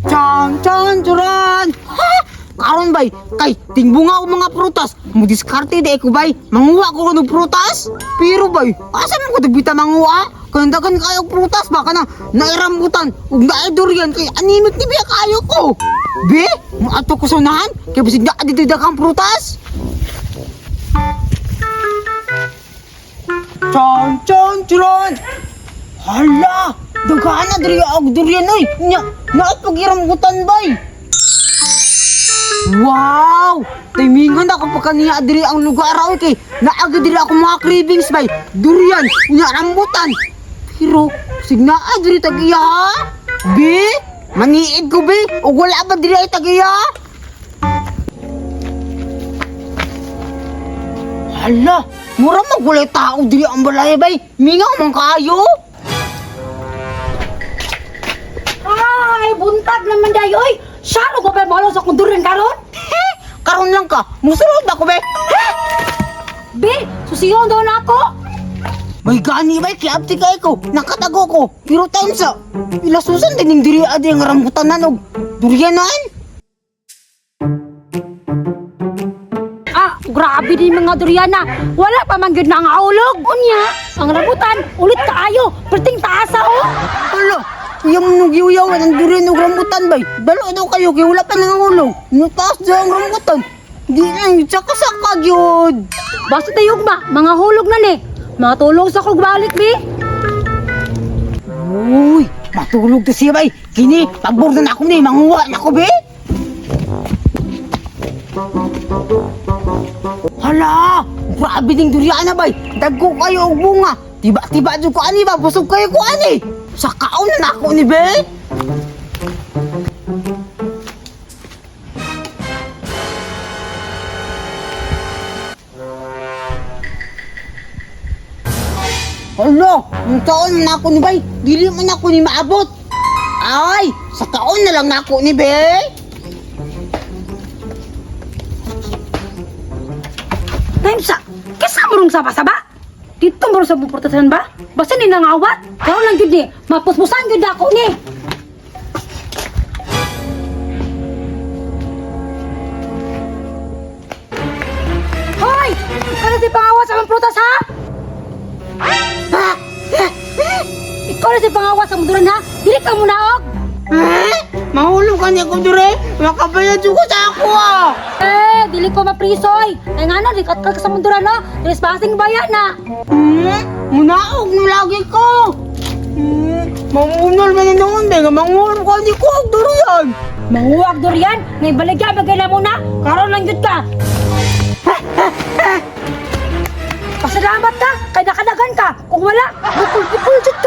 Chan, churan! Ha? Karon bay, kay tingbunga ko mga prutas. Mudiskarte di ko bay, manguha ko ng prutas. Pero bay, asa man ko dibita manguha? Kandagan kayo prutas baka na nairambutan ug naay durian kay animit ni biya kayo ko. Be, mo ato ko sunahan kay bisig na dito dakang prutas. Chan, churan! Hala, daghan na diri og durian oy. Nya, naay pagirambutan bay. Wow! Timingon ako pa kaniya diri ang lugar raw kay naagi diri ako mga cravings bay. Durian, nya rambutan. Pero signa diri tagiya ha? Be, maniid ko be. O wala ba diri ay tagiya? Hala, mura magulay tao diri ang balay bay. Mingaw man kayo. Ay, buntag naman day, oy! Saan ko ba malos akong durian karon? Karon lang ka, musulod ako be. Be, susiyon daw na ako! May gani bay, kiabti kay ko, nakatago ko. Pero time sa, ilasusan din yung diri adi ang rambutan og durianan. Grabe din mga durian na. Wala pa man gyud na ang aulog. Unya, ang rambutan, ulit kaayo. Perting taasa, oh! Hala, yung nugiuyawan ang durian og rambutan bay. Dalo daw kayo, kaya wala pa nangangulong. Nutaas daw ang rambutan. Di lang, saka-saka yun. Basta tayog ba, mga hulog na ni. Matulog sa kog balik, be. Uy, matulog to siya bay. Kini, pabor na ako ni, manguha na ako be. Hala, grabe ding durian na bay. Dagko kayo og bunga. Tiba-tiba jud ko ani ba, busog kayo ko ani. Sa kaon na ako ni be. Hala, ang kaon na ako ni bay. Dili man ako ni maabot. Ay, sa kaon na lang na ako ni be. Timesa, kesa mo rong saba-saba? Dito mo sa puportasan ba? Basta ni nangawat. Karon lang gyud ni, mapuspusan gyud ako ni. Hoy! Ikaw na si pangawat sa mga prutas, ha? Ikaw na si pangawat sa mga duran, ha? Dili ka muna, og! Mahulog ka niya ko dire. Makabayad jud ko sa ako ah. Dili ko maprisoy. Ay nga na, likat ka sa mga duran, ha? Trespassing bayan, na. Munaog na lagi ko. Mamunol man noon be nga mangulog ka ni ko og durian. Manguwag durian, ngay baligya bagay na muna. Karon lang gyud ka. Pasalamat ka, kay nakadagan ka. Kung wala, bukol-bukol jud